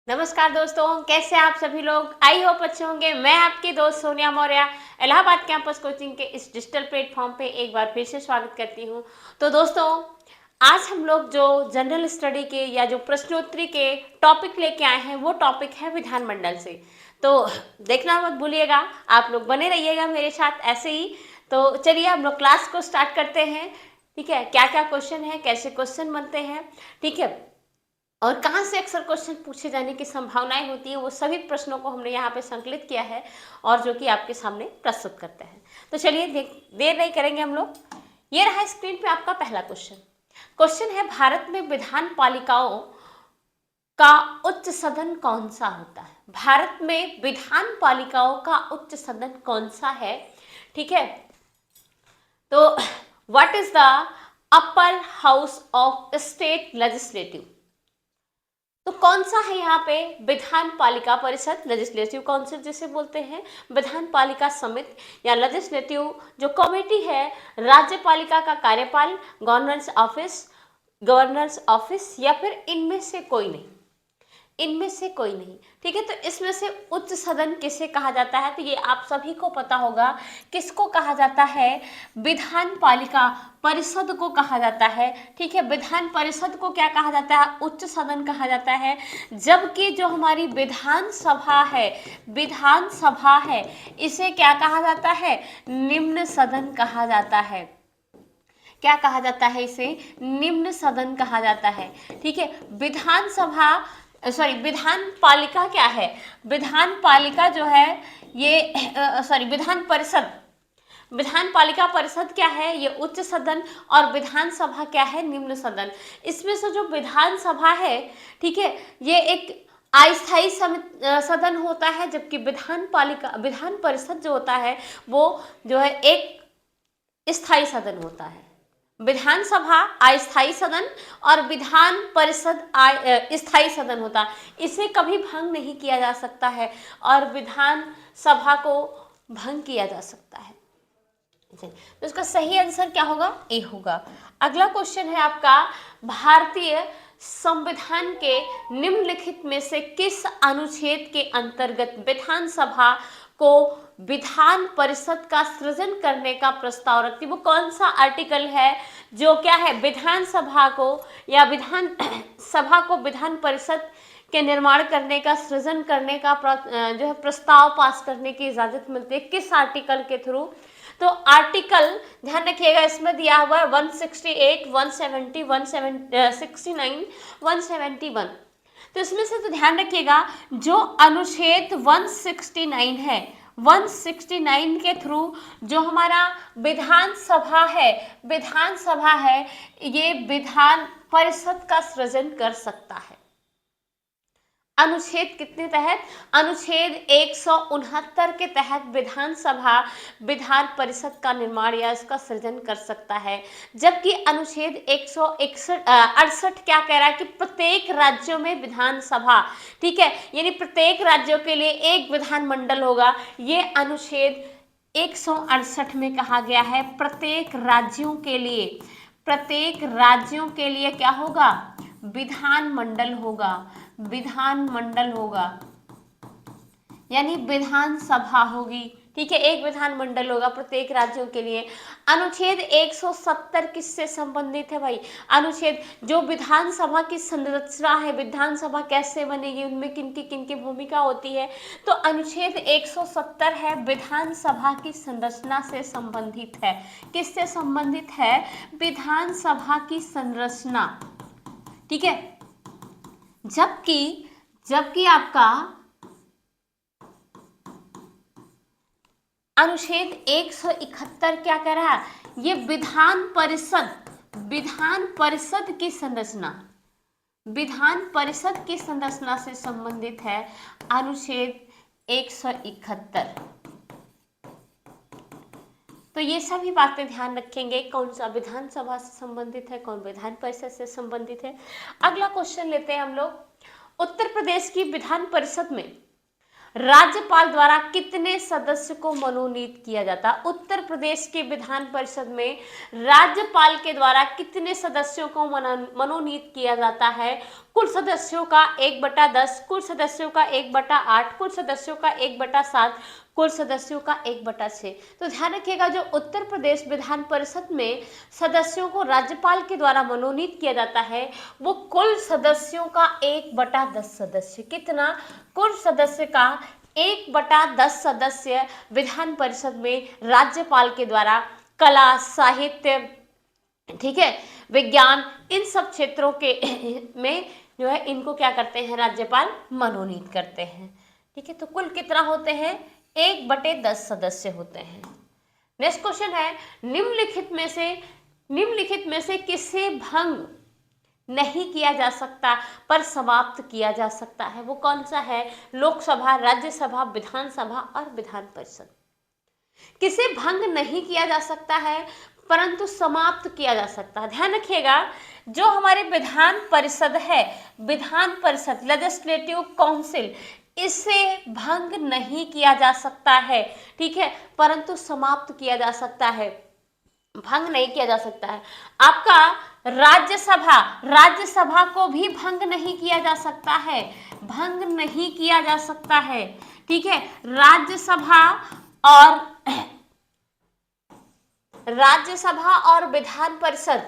नमस्कार दोस्तों, कैसे आप सभी लोग। आई होप अच्छे होंगे। मैं आपकी दोस्त सोनिया मौर्य इलाहाबाद कैंपस कोचिंग के इस डिजिटल प्लेटफॉर्म पे एक बार फिर से स्वागत करती हूँ। तो दोस्तों, आज हम लोग जो जनरल स्टडी के या जो प्रश्नोत्तरी के टॉपिक लेके आए हैं वो टॉपिक है विधानमंडल से। तो देखना मत भूलिएगा, आप लोग बने रहिएगा मेरे साथ ऐसे ही। तो चलिए हम लोग क्लास को स्टार्ट करते हैं। ठीक है, क्या क्या क्वेश्चन है, कैसे क्वेश्चन बनते हैं, ठीक है, और कहाँ से अक्सर क्वेश्चन पूछे जाने की संभावनाएं होती है, वो सभी प्रश्नों को हमने यहाँ पे संकलित किया है और जो कि आपके सामने प्रस्तुत करते हैं। तो चलिए देर नहीं करेंगे हम लोग। ये रहा स्क्रीन पे आपका पहला क्वेश्चन। क्वेश्चन है, भारत में विधान पालिकाओं का उच्च सदन कौन सा होता है। भारत में विधान पालिकाओं का उच्च सदन कौन सा है। ठीक है, तो what is the upper house of state legislative. तो कौन सा है यहाँ पे विधान पालिका परिषद, लेजिस्लेटिव काउंसिल जिसे बोलते हैं, विधान पालिका समिति या लेजिस्लेटिव जो कमेटी है, राज्यपालिका का कार्यपाल, गवर्नर्स ऑफिस या फिर इनमें से कोई नहीं, इनमें से कोई नहीं। ठीक है, तो इसमें से उच्च सदन किसे कहा जाता है, तो ये आप सभी को पता होगा किसको कहा जाता है, विधान पालिका परिषद को कहा जाता है। ठीक है, विधान परिषद को क्या कहा जाता है, उच्च सदन कहा जाता है। जबकि जो हमारी विधान सभा है इसे क्या कहा जाता है, निम्न सदन कहा जाता है। क्या कहा जाता है, इसे निम्न सदन कहा जाता है। ठीक है, विधान पालिका क्या है, विधान पालिका जो है ये विधान पालिका परिषद क्या है, ये उच्च सदन, और विधान सभा क्या है, निम्न सदन। इसमें से जो विधान सभा है, ठीक है, ये एक अस्थायी सदन होता है, जबकि विधान परिषद जो होता है वो जो है एक स्थायी सदन होता है। विधानसभा अस्थायी सदन और विधान परिषद स्थायी सदन होता है। इसे कभी भंग नहीं किया जा सकता है और विधान सभा को भंग किया जा सकता है। तो इसका सही आंसर क्या होगा, ए होगा। अगला क्वेश्चन है आपका, भारतीय संविधान के निम्नलिखित में से किस अनुच्छेद के अंतर्गत विधानसभा को विधान परिषद का सृजन करने का प्रस्ताव रखती है। वो कौन सा आर्टिकल है जो क्या है, विधानसभा को या विधान सभा को विधान परिषद के निर्माण करने का, सृजन करने का जो है प्रस्ताव पास करने की इजाजत मिलती है, किस आर्टिकल के थ्रू। तो आर्टिकल ध्यान रखिएगा, इसमें दिया हुआ है 168, 170, 169, 171। तो इसमें से तो ध्यान रखिएगा जो अनुच्छेद 169 है, 169 के थ्रू जो हमारा विधानसभा है ये विधान परिषद का सृजन कर सकता है। अनुच्छेद कितने तहत, अनुच्छेद 169 के तहत विधानसभा विधान परिषद का निर्माण या इसका सृजन कर सकता है। जबकि अनुच्छेद 168 क्या कह रहा है कि प्रत्येक राज्यों में विधानसभा, ठीक है, यानी प्रत्येक राज्यों के लिए एक विधानमंडल होगा। ये अनुच्छेद 168 में कहा गया है प्रत्येक राज्यों के लिए क्या होगा, विधानमंडल होगा, यानी विधानसभा होगी। ठीक है, एक विधानमंडल होगा प्रत्येक राज्यों के लिए। अनुच्छेद 170 किससे संबंधित है भाई, अनुच्छेद जो विधानसभा की संरचना है, विधानसभा कैसे बनेगी, उनमें किनकी भूमिका होती है। तो अनुच्छेद 170 है विधानसभा की संरचना से संबंधित है। किससे संबंधित है, विधानसभा की संरचना। ठीक है, जबकि आपका अनुच्छेद 171 क्या कह रहा है, ये विधान परिषद की संरचना से संबंधित है। अनुच्छेद 171। तो ये सभी बातें ध्यान रखेंगे, कौन सा विधानसभा से संबंधित है, कौन विधान परिषद से संबंधित है। अगला क्वेश्चन लेते हैं हम लोग, उत्तर प्रदेश की विधान परिषद में राज्यपाल द्वारा कितने सदस्य को मनोनीत किया जाता है। उत्तर प्रदेश के विधान परिषद में राज्यपाल के द्वारा कितने सदस्यों को मनोनीत किया जाता है। कुल सदस्यों का 1/10, कुल सदस्यों का 1/8, कुल सदस्यों का 1/7, कुल सदस्यों का 1/6। तो ध्यान रखिएगा, जो उत्तर प्रदेश विधान परिषद में सदस्यों को राज्यपाल के द्वारा मनोनीत किया जाता है, वो कुल सदस्यों का 1/10 सदस्य, कितना, कुल सदस्य का 1/10 सदस्य विधान परिषद में राज्यपाल के द्वारा कला, साहित्य, ठीक है, विज्ञान, इन सब क्षेत्रों के में जो है इनको क्या करते हैं, राज्यपाल मनोनीत करते हैं। ठीक है, तो कुल कितना होते हैं, 1/10 सदस्य होते हैं। नेक्स्ट क्वेश्चन है, निम्नलिखित में से किसे भंग नहीं किया जा सकता पर समाप्त किया जा सकता है, वो कौन सा है, लोकसभा, राज्यसभा, विधानसभा और विधान परिषद। किसे भंग नहीं किया जा सकता है परंतु समाप्त किया जा सकता है। ध्यान रखिएगा, जो हमारे विधान परिषद है, विधान परिषद लेजिस्लेटिव काउंसिल, इसे भंग नहीं किया जा सकता है, ठीक है, परंतु समाप्त किया जा सकता है, भंग नहीं किया जा सकता है। आपका राज्यसभा को भी भंग नहीं किया जा सकता है, भंग नहीं किया जा सकता है, ठीक है। राज्यसभा और विधान परिषद,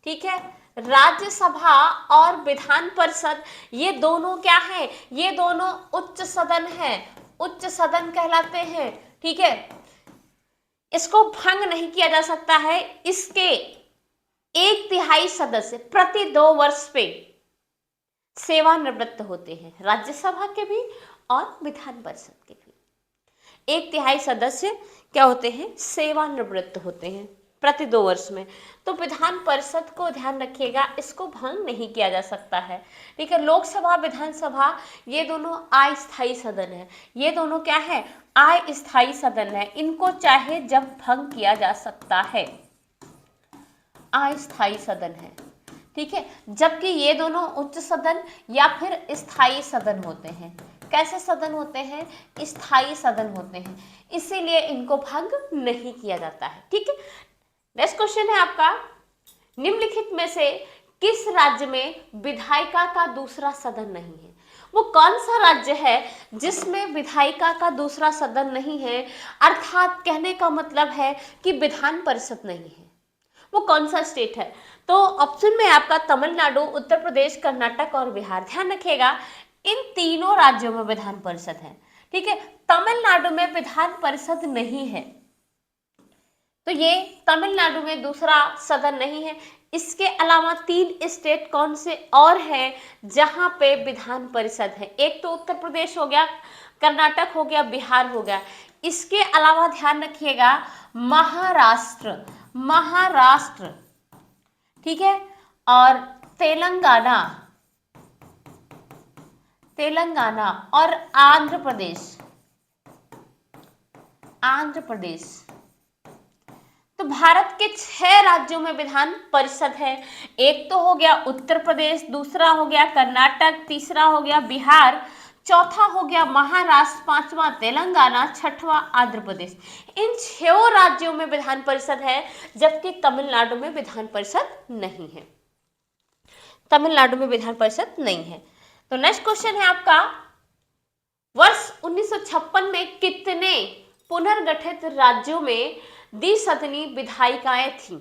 ठीक है, राज्यसभा और विधान परिषद, ये दोनों क्या है, ये दोनों उच्च सदन है, उच्च सदन कहलाते हैं, ठीक है। इसको भंग नहीं किया जा सकता है। इसके 1/3 सदस्य प्रति 2 वर्ष पे सेवानिवृत्त होते हैं, राज्यसभा के भी और विधान परिषद के भी 1/3 सदस्य क्या होते हैं, सेवानिवृत्त होते हैं प्रति 2 वर्ष में। तो विधान परिषद को ध्यान रखिएगा, इसको भंग नहीं किया जा सकता है, ठीक है। लोकसभा, विधानसभा, ये दोनों अस्थायी सदन है, ये दोनों क्या है, अस्थायी सदन है, इनको चाहे जब भंग किया जा सकता है, अस्थायी सदन है, ठीक है। जबकि ये दोनों उच्च सदन या फिर स्थायी सदन होते हैं। कैसे सदन होते हैं, स्थायी सदन होते हैं, इसीलिए इनको भंग नहीं किया जाता है, ठीक है। नेक्स्ट क्वेश्चन है आपका, निम्नलिखित में से किस राज्य में विधायिका का दूसरा सदन नहीं है। वो कौन सा राज्य है जिसमें विधायिका का दूसरा सदन नहीं है, अर्थात कहने का मतलब है कि विधान परिषद नहीं है, वो कौन सा स्टेट है। तो ऑप्शन में आपका तमिलनाडु, उत्तर प्रदेश, कर्नाटक और बिहार। ध्यान रखिएगा, इन तीनों राज्यों में विधान परिषद है, ठीक है। तमिलनाडु में विधान परिषद नहीं है, तो ये तमिलनाडु में दूसरा सदन नहीं है। इसके अलावा 3 स्टेट कौन से और हैं जहां पे विधान परिषद है, एक तो उत्तर प्रदेश हो गया, कर्नाटक हो गया, बिहार हो गया। इसके अलावा ध्यान रखिएगा, महाराष्ट्र, ठीक है, और तेलंगाना और आंध्र प्रदेश। तो भारत के 6 राज्यों में विधान परिषद है। एक तो हो गया उत्तर प्रदेश, दूसरा हो गया कर्नाटक, तीसरा हो गया बिहार, चौथा हो गया महाराष्ट्र, पांचवा तेलंगाना, छठवां आंध्र प्रदेश। इन 6 राज्यों में विधान परिषद है, जबकि तमिलनाडु में विधान परिषद नहीं है, तमिलनाडु में विधान परिषद नहीं है। तो नेक्स्ट क्वेश्चन है आपका, वर्ष 1956 में कितने पुनर्गठित राज्यों में द्विसदनी विधायिकाएं थीं।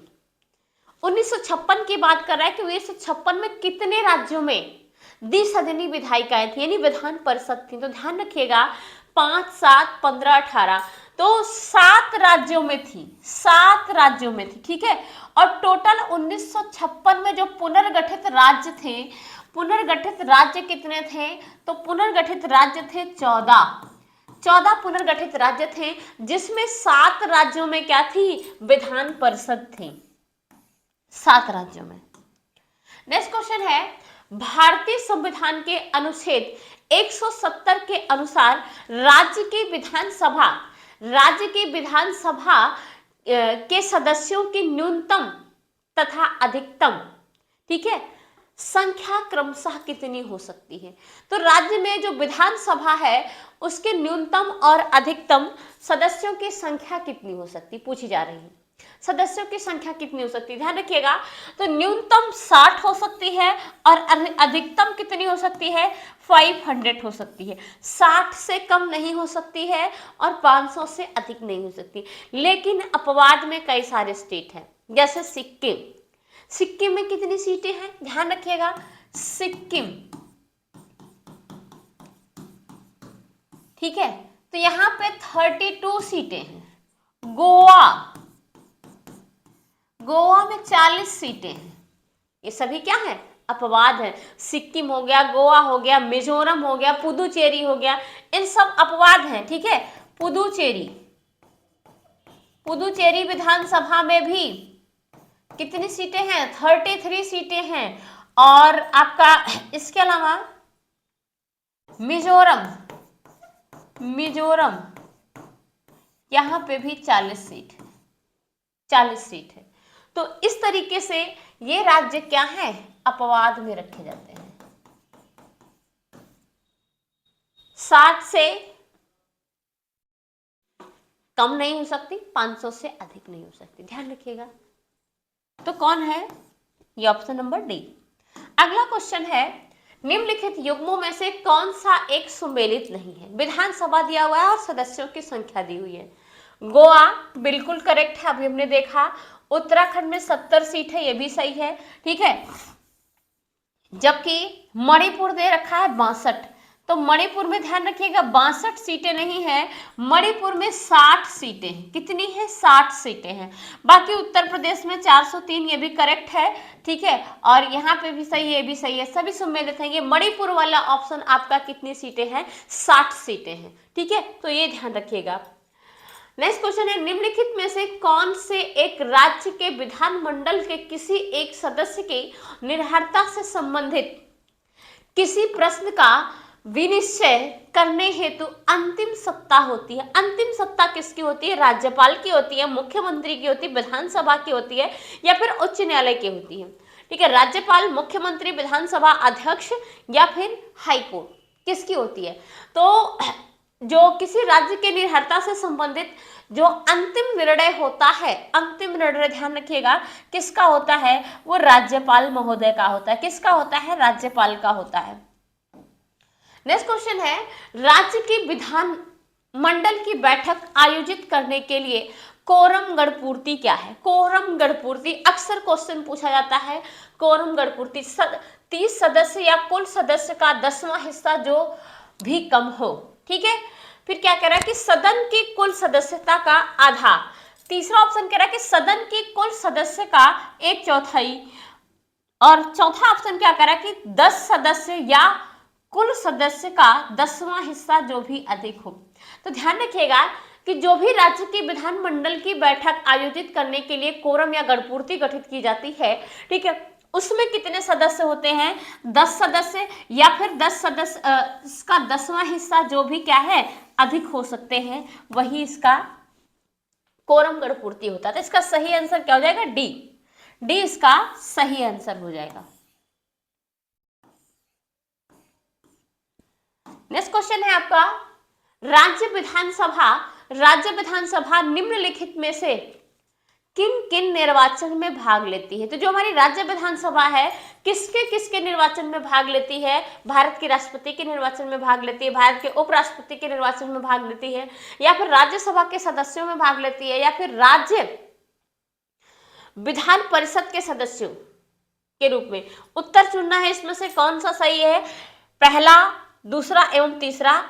1956 की बात कर रहा है कि 1956 में कितने राज्यों में द्विसदनी विधायिकाएं थी, यानी विधान परिषद थी। तो ध्यान रखिएगा, 5, 7, 15, 18, तो 7 राज्यों में थी, 7 राज्यों में थी, ठीक है। और टोटल 1956 में जो पुनर्गठित राज्य थे, पुनर्गठित राज्य कितने थे, तो पुनर्गठित राज्य थे 14 पुनर्गठित राज्य थे, जिसमें 7 राज्यों में क्या थी, विधान परिषद थी, 7 राज्यों में। नेक्स्ट क्वेश्चन है, भारतीय संविधान के अनुच्छेद 170 के अनुसार राज्य की विधानसभा के सदस्यों की न्यूनतम तथा अधिकतम, ठीक है, संख्या क्रमशः कितनी हो सकती है। तो राज्य में जो विधानसभा है उसके न्यूनतम और अधिकतम सदस्यों की संख्या कितनी हो सकती, पूछी जा रही है। सदस्यों की संख्या कितनी हो सकती है, ध्यान रखिएगा। तो न्यूनतम 60 हो सकती है और अधिकतम कितनी हो सकती है, 500 हो सकती है। 60 से कम नहीं हो सकती है और 500 से अधिक नहीं हो सकती। लेकिन अपवाद में कई सारे स्टेट हैं, जैसे सिक्किम। सिक्किम में कितनी सीटें हैं, ध्यान रखिएगा, सिक्किम, ठीक है, तो यहाँ पे 32 सीटें हैं। गोवा, गोवा में 40 सीटें हैं। ये सभी क्या है, अपवाद है। सिक्किम हो गया, गोवा हो गया, मिजोरम हो गया, पुदुचेरी हो गया, इन सब अपवाद हैं, ठीक है। पुदुचेरी, पुदुचेरी विधानसभा में भी कितनी सीटें हैं, 33 सीटें हैं। और आपका इसके अलावा मिजोरम, मिजोरम यहां पे भी 40 सीट है, 40 सीट है। तो इस तरीके से ये राज्य क्या है, अपवाद में रखे जाते हैं। 60 से कम नहीं हो सकती, 500 से अधिक नहीं हो सकती, ध्यान रखिएगा। तो कौन है, ये ऑप्शन नंबर डी। अगला क्वेश्चन है, निम्नलिखित युग्मों में से कौन सा एक सुमेलित नहीं है। विधानसभा दिया हुआ है और सदस्यों की संख्या दी हुई है। गोवा बिल्कुल करेक्ट है, अभी हमने देखा। उत्तराखंड में 70 सीट है, ये भी सही है, ठीक है। जबकि मणिपुर दे रखा है 62, तो मणिपुर में ध्यान रखिएगा 62 सीटें नहीं है, मणिपुर में 60 सीटें हैं। कितनी है, 60 सीटें हैं। बाकी उत्तर प्रदेश में 403, ये भी करेक्ट है, ठीक है। और यहाँ पे भी सही है, ये भी सही है, सभी सुमेलित हैं। ये मणिपुर वाला ऑप्शन आपका कितनी सीटें हैं, 60 सीटें हैं, ठीक है। तो ये ध्यान रखिएगा। नेक्स्ट क्वेश्चन है, निम्नलिखित में से कौन से एक राज्य के विधानमंडल के किसी एक सदस्य की निर्भरता से संबंधित किसी प्रश्न का विनिश्चय करने हेतु अंतिम सत्ता होती है। अंतिम सत्ता किसकी होती है, राज्यपाल की होती है, मुख्यमंत्री की होती है, विधानसभा की होती है, या फिर उच्च न्यायालय की होती है, ठीक है। राज्यपाल, मुख्यमंत्री, विधानसभा अध्यक्ष या फिर हाईकोर्ट, किसकी होती है। तो जो किसी राज्य के निर्भरता से संबंधित जो अंतिम निर्णय होता है, अंतिम निर्णय ध्यान रखिएगा किसका होता है, वो राज्यपाल महोदय का होता है। किसका होता है, राज्यपाल का होता है। नेक्स्ट क्वेश्चन है, राज्य की विधान मंडल की बैठक आयोजित करने के लिए कोरम गणपूर्ति क्या है। कोरम गणपूर्ति अक्सर क्वेश्चन पूछा जाता है। कोरम गणपूर्ति 30 सदस्य या कुल सदस्य का 10वां हिस्सा जो भी कम हो, ठीक है। फिर क्या कह रहा है कि सदन की कुल सदस्यता का आधा। तीसरा ऑप्शन कह रहा है कि सदन की कुल सदस्य का 1/4। और चौथा ऑप्शन क्या कह रहा है कि 10 सदस्य या कुल सदस्य का 10वां हिस्सा जो भी अधिक हो। तो ध्यान रखिएगा कि जो भी राज्य की विधानमंडल की बैठक आयोजित करने के लिए कोरम या गणपूर्ति गठित की जाती है, ठीक है, उसमें कितने सदस्य होते हैं, 10 सदस्य या फिर 10 सदस्य इसका 10वां हिस्सा जो भी क्या है अधिक हो सकते हैं, वही इसका कोरम गणपूर्ति होता है। तो इसका सही आंसर क्या हो जाएगा, डी। डी इसका सही आंसर हो जाएगा। नेक्स्ट क्वेश्चन है आपका, राज्य विधानसभा निम्नलिखित में से किन किन निर्वाचन में भाग लेती है। तो जो हमारी राज्य विधानसभा है किसके किसके निर्वाचन में भाग लेती है, भारत के राष्ट्रपति के निर्वाचन में भाग लेती है, भारत के उपराष्ट्रपति के निर्वाचन में भाग लेती है, या फिर राज्यसभा के सदस्यों में भाग लेती है, या फिर राज्य विधान परिषद के सदस्यों के रूप में। उत्तर चुनना है, इसमें से कौन सा सही है, पहला, दूसरा एवं तीसरा,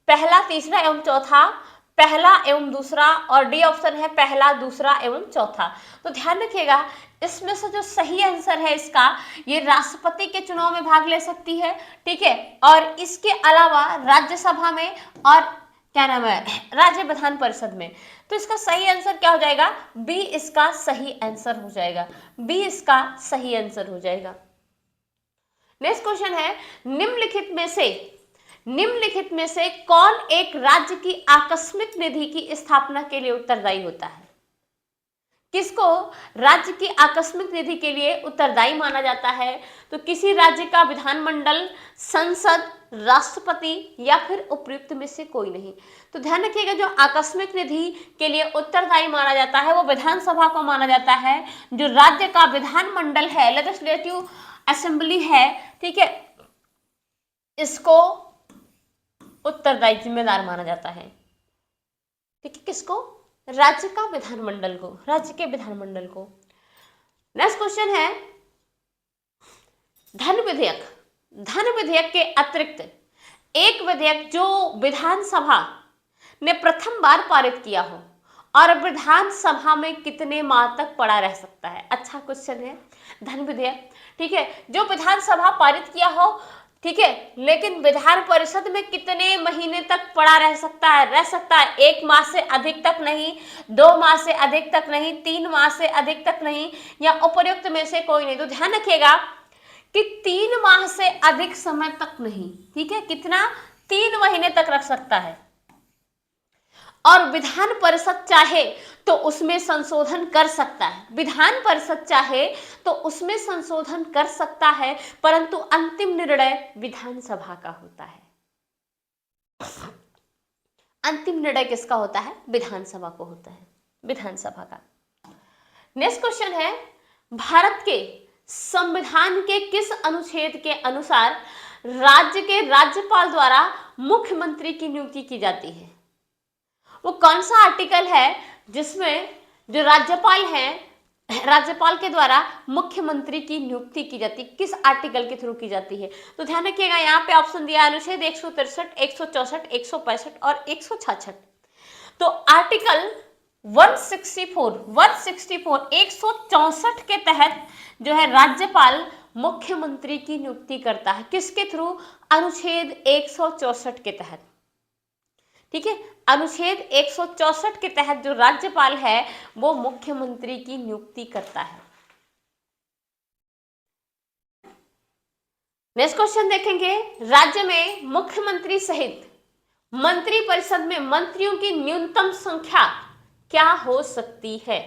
पहला, तीसरा एवं चौथा, पहला एवं दूसरा, और डी ऑप्शन है पहला, दूसरा एवं चौथा। तो ध्यान रखिएगा इसमें से जो सही आंसर है इसका, ये राष्ट्रपति के चुनाव में भाग ले सकती है, ठीक है, और इसके अलावा राज्यसभा में और क्या नाम है राज्य विधान परिषद में। तो इसका सही आंसर क्या हो जाएगा, बी इसका सही आंसर हो जाएगा, बी इसका सही आंसर हो जाएगा। नेक्स्ट क्वेश्चन है, निम्नलिखित में से कौन एक राज्य की आकस्मिक निधि की स्थापना के लिए उत्तरदायी होता है। किसको राज्य की आकस्मिक निधि के लिए उत्तरदायी माना जाता है? तो किसी राज्य का विधानमंडल, संसद, राष्ट्रपति या फिर उपयुक्त में से कोई नहीं। तो ध्यान रखिएगा, जो आकस्मिक निधि के लिए उत्तरदायी माना जाता है वो विधानसभा को माना जाता है। जो राज्य का विधानमंडल है, लेजिस्लेटिव असेंबली है, ठीक है, इसको उत्तरदायी जिम्मेदार माना जाता है। ठीक है, किसको? राज्य का विधानमंडल को, राज्य के विधानमंडल को। नेक्स्ट क्वेश्चन है धन विधेयक। धन विधेयक के अतिरिक्त एक विधेयक जो विधानसभा ने प्रथम बार पारित किया हो और विधानसभा में कितने माह तक पड़ा रह सकता है? अच्छा क्वेश्चन है, धन विधेयक, ठीक है, जो विधानसभा पारित किया हो, ठीक है, लेकिन विधान परिषद में कितने महीने तक पड़ा रह सकता है? रह सकता है 1 माह से अधिक तक नहीं, 2 माह से अधिक तक नहीं, 3 माह से अधिक तक नहीं, या उपर्युक्त में से कोई नहीं। तो ध्यान रखिएगा कि 3 माह से अधिक समय तक नहीं, ठीक है, कितना? 3 महीने तक रख सकता है। और विधान परिषद चाहे तो उसमें संशोधन कर सकता है, विधान परिषद चाहे तो उसमें संशोधन कर सकता है, परंतु अंतिम निर्णय विधानसभा का होता है। अंतिम निर्णय किसका होता है? विधानसभा को होता है, विधानसभा का। नेक्स्ट क्वेश्चन है भारत के संविधान के किस अनुच्छेद के अनुसार राज्य के राज्यपाल द्वारा मुख्यमंत्री की नियुक्ति की जाती है? वो कौन सा आर्टिकल है जिसमें जो राज्यपाल हैं, राज्यपाल के द्वारा मुख्यमंत्री की नियुक्ति की जाती है? किस आर्टिकल के थ्रू की जाती है? तो ध्यान रखिएगा, यहाँ पे ऑप्शन दिया है अनुच्छेद 163, 164, 165 और 166। तो आर्टिकल 164 164 के तहत जो है राज्यपाल मुख्यमंत्री की नियुक्ति करता है। किसके थ्रू? अनुच्छेद 164 के तहत, ठीक है, अनुच्छेद 164 के तहत जो राज्यपाल है वो मुख्यमंत्री की नियुक्ति करता है। नेक्स्ट क्वेश्चन देखेंगे, राज्य में मुख्यमंत्री सहित मंत्रिपरिषद में मंत्रियों की न्यूनतम संख्या क्या हो सकती है?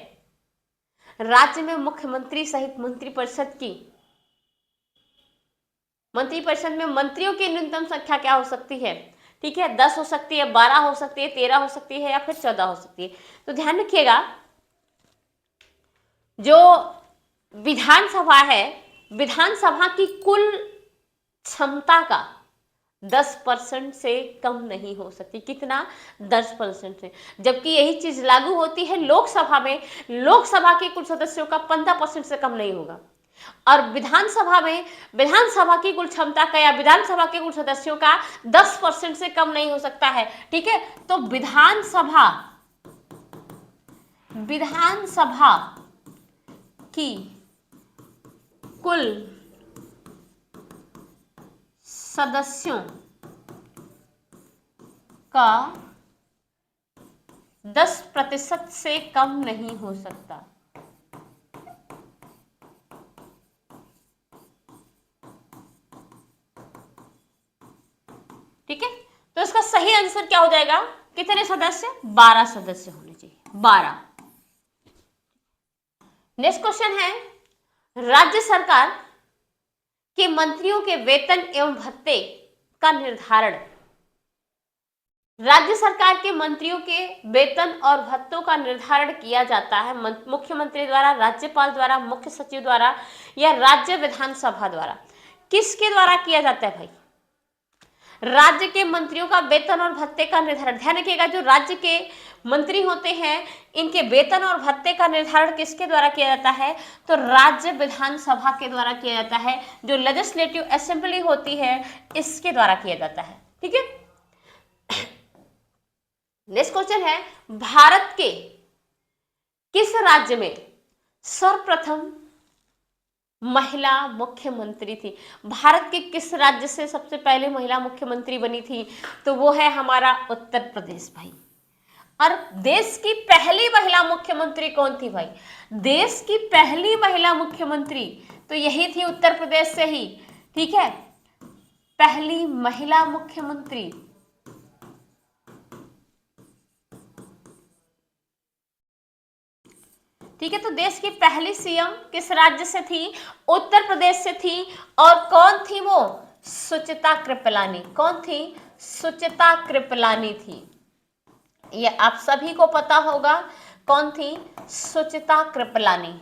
राज्य में मुख्यमंत्री सहित मंत्रिपरिषद में मंत्रियों की न्यूनतम संख्या क्या हो सकती है? ठीक है, 10 हो सकती है, 12 हो सकती है, 13 हो सकती है या फिर 14 हो सकती है। तो ध्यान रखिएगा, जो विधानसभा है, विधानसभा की कुल क्षमता का 10% से कम नहीं हो सकती। कितना? 10% से। जबकि यही चीज लागू होती है लोकसभा में, लोकसभा के कुल सदस्यों का 15% से कम नहीं होगा। और विधानसभा में विधानसभा की कुल क्षमता का या विधानसभा के कुल सदस्यों का 10% से कम नहीं हो सकता है। ठीक है, तो विधानसभा की कुल सदस्यों का 10% से कम नहीं हो सकता। ठीक है, तो इसका सही आंसर क्या हो जाएगा? कितने सदस्य? 12 सदस्य होने चाहिए, 12। नेक्स्ट क्वेश्चन है, राज्य सरकार के मंत्रियों के वेतन एवं भत्ते का निर्धारण। राज्य सरकार के मंत्रियों के वेतन और भत्तों का निर्धारण किया जाता है मुख्यमंत्री द्वारा, राज्यपाल द्वारा, मुख्य सचिव द्वारा या राज्य विधानसभा द्वारा। किसके द्वारा किया जाता है भाई? राज्य के मंत्रियों का वेतन और भत्ते का निर्धारण। ध्यान रखिएगा, जो राज्य के मंत्री होते हैं इनके वेतन और भत्ते का निर्धारण किसके द्वारा किया जाता है? तो राज्य विधानसभा के द्वारा किया जाता है, जो लेजिस्लेटिव असेंबली होती है इसके द्वारा किया जाता है। ठीक है, नेक्स्ट क्वेश्चन है, भारत के किस राज्य में सर्वप्रथम महिला मुख्यमंत्री थी? भारत के किस राज्य से सबसे पहले महिला मुख्यमंत्री बनी थी? तो वो है हमारा उत्तर प्रदेश भाई। और देश की पहली महिला मुख्यमंत्री कौन थी भाई? देश की पहली महिला मुख्यमंत्री तो यही थी, उत्तर प्रदेश से ही। ठीक है, पहली महिला मुख्यमंत्री ठीक है, तो देश की पहली सीएम किस राज्य से थी? उत्तर प्रदेश से थी। और कौन थी वो? सुचिता कृपलानी। कौन थी? सुचिता कृपलानी थी। ये आप सभी को पता होगा, कौन थी? सुचिता कृपलानी।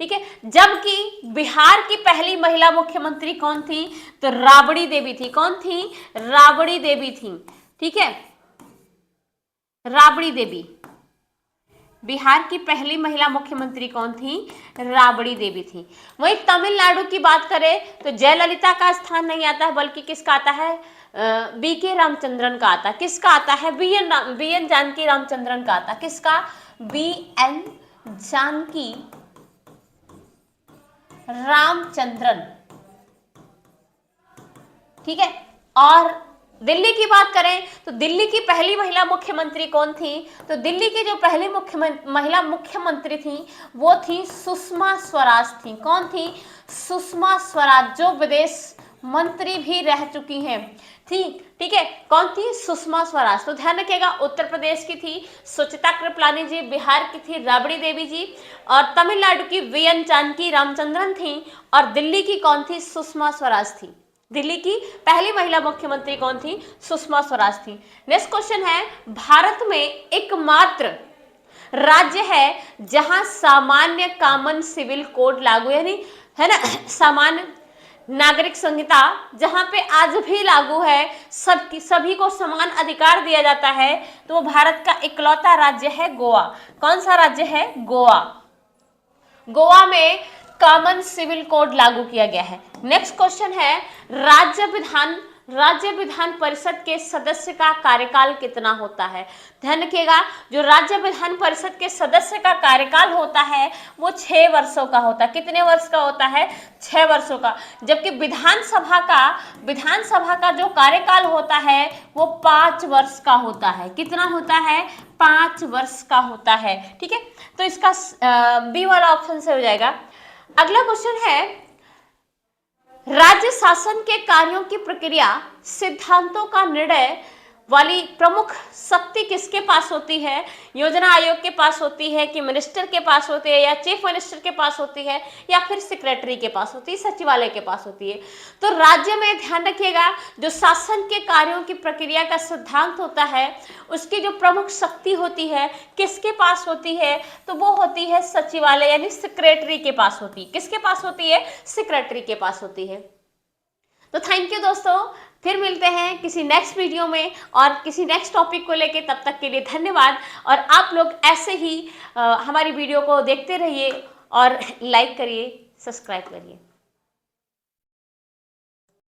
ठीक है, जबकि बिहार की पहली महिला मुख्यमंत्री कौन थी? तो राबड़ी देवी थी। कौन थी? राबड़ी देवी थी। ठीक है, राबड़ी देवी। बिहार की पहली महिला मुख्यमंत्री कौन थी? राबड़ी देवी थी। वहीं तमिलनाडु की बात करें तो जयललिता का स्थान नहीं आता है, बल्कि किसका आता है? बीके रामचंद्रन का आता है। किसका आता है? बीएन जानकी रामचंद्रन का आता है। किसका? बीएन जानकी रामचंद्रन। ठीक है, और दिल्ली की बात करें तो दिल्ली की पहली महिला मुख्यमंत्री कौन थी? तो दिल्ली की जो पहली महिला मुख्यमंत्री थी वो थी सुषमा स्वराज थी। कौन थी? सुषमा स्वराज, जो विदेश मंत्री भी रह चुकी हैं थी। ठीक है, कौन थी? सुषमा स्वराज। तो ध्यान रखिएगा, उत्तर प्रदेश की थी सुचिता कृपलानी जी, बिहार की थी राबड़ी देवी जी, और तमिलनाडु की बीएन जानकी रामचंद्रन थी, और दिल्ली की कौन थी? सुषमा स्वराज थी। दिल्ली की पहली महिला मुख्यमंत्री कौन थी? सुषमा स्वराज थी। नेक्स्ट क्वेश्चन है, भारत में एकमात्र राज्य है जहां सामान्य कॉमन सिविल कोड लागू, यानी है ना, सामान्य नागरिक संहिता जहां पे आज भी लागू है, सभी को समान अधिकार दिया जाता है, तो वो भारत का इकलौता राज्य है गोवा। कौन सा राज्य है? गोवा। गोवा में कॉमन सिविल कोड लागू किया गया है। नेक्स्ट क्वेश्चन है, राज्य विधान परिषद के सदस्य का कार्यकाल कितना होता है? ध्यान रखिएगा, जो राज्य विधान परिषद के सदस्य का कार्यकाल होता है वो 6 वर्षों का होता है। कितने वर्ष का होता है? 6 वर्षों का। जबकि विधानसभा का जो कार्यकाल होता है वो 5 वर्ष का होता है। कितना होता है? 5 वर्ष का होता है। ठीक है, तो इसका बी वाला ऑप्शन से हो जाएगा। अगला क्वेश्चन है, राज्य शासन के कार्यों की प्रक्रिया सिद्धांतों का निर्णय वाली प्रमुख शक्ति किसके पास होती है? योजना आयोग के पास होती है, कि मिनिस्टर के पास होती है, या चीफ मिनिस्टर के पास होती है, या फिर सेक्रेटरी के पास होती है, सचिवालय के पास होती है? तो राज्य में ध्यान रखिएगा, जो शासन के कार्यों की प्रक्रिया का सिद्धांत होता है उसकी जो प्रमुख शक्ति होती है किसके पास होती है? तो वो होती है सचिवालय, यानी सेक्रेटरी के पास होती है। किसके पास होती है? सेक्रेटरी के पास होती है। तो थैंक यू दोस्तों, फिर मिलते हैं किसी नेक्स्ट वीडियो में और किसी नेक्स्ट टॉपिक को लेके। तब तक के लिए धन्यवाद, और आप लोग ऐसे ही हमारी वीडियो को देखते रहिए और लाइक करिए, सब्सक्राइब करिए।